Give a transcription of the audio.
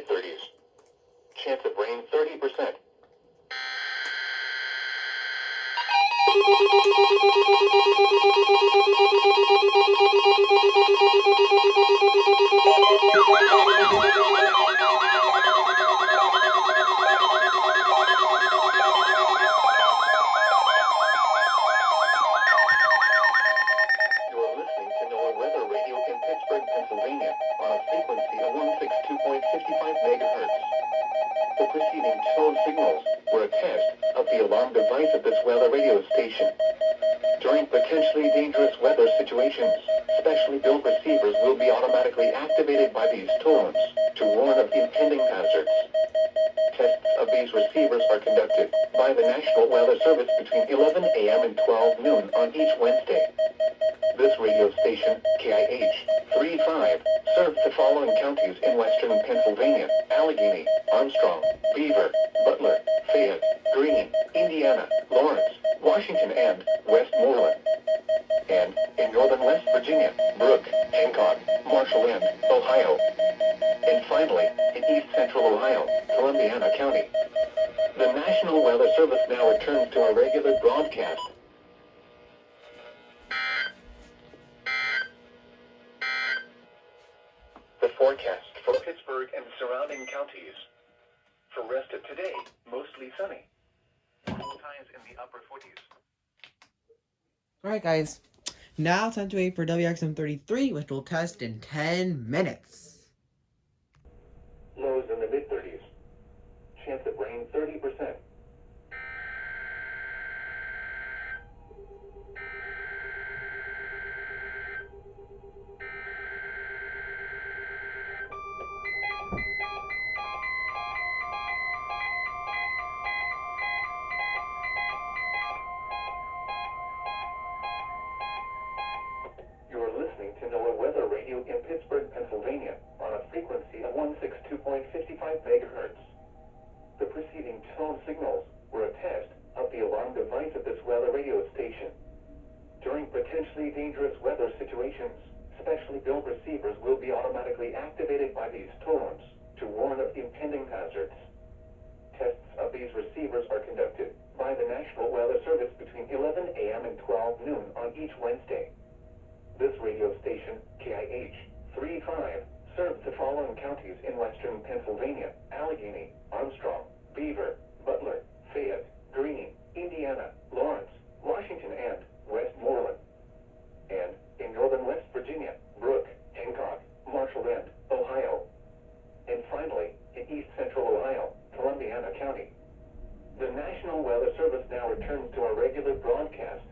mid-30s. Chance of rain 30%. Pennsylvania, on a frequency of 162.55 megahertz. The preceding tone signals were a test of the alarm device at this weather radio station. During potentially dangerous weather situations, specially built receivers will be automatically activated by these tones to warn of impending hazards. Tests of these receivers are conducted by the National Weather Service between 11 a.m. and 12 noon on each Wednesday. This radio station, KIH35, serves the following counties in western Pennsylvania: Allegheny, Armstrong, Beaver, Butler, Fayette, Greene, Indiana, Lawrence, Washington, and Westmoreland. And, in northern West Virginia, Brooke, Hancock, Marshall, and Ohio. And finally, in east central Ohio, Columbiana County. The National Weather Service now returns to our regular broadcast. The forecast for Pittsburgh and surrounding counties. For rest of today, mostly sunny. Cool times in the upper 40s. Alright guys, now time to wait for WXM33, which will test in 10 minutes. Lows in the mid-30s. Chance of rain 30%. To NOAA Weather Radio in Pittsburgh, Pennsylvania, on a frequency of 162.55 megahertz. The preceding tone signals were a test of the alarm device at this weather radio station. During potentially dangerous weather situations, specially built receivers will be automatically activated by these tones to warn of impending hazards. Tests of these receivers are conducted by the National Weather Service between 11 a.m. and 12 noon on each Wednesday. This radio station, KIH35, serves the following counties in western Pennsylvania: Allegheny, Armstrong, Beaver, Butler, Fayette, Greene, Indiana, Lawrence, Washington, and Westmoreland. And, in northern West Virginia, Brooke, Hancock, Marshall, and Ohio. And finally, in east central Ohio, Columbiana County. The National Weather Service now returns to our regular broadcast.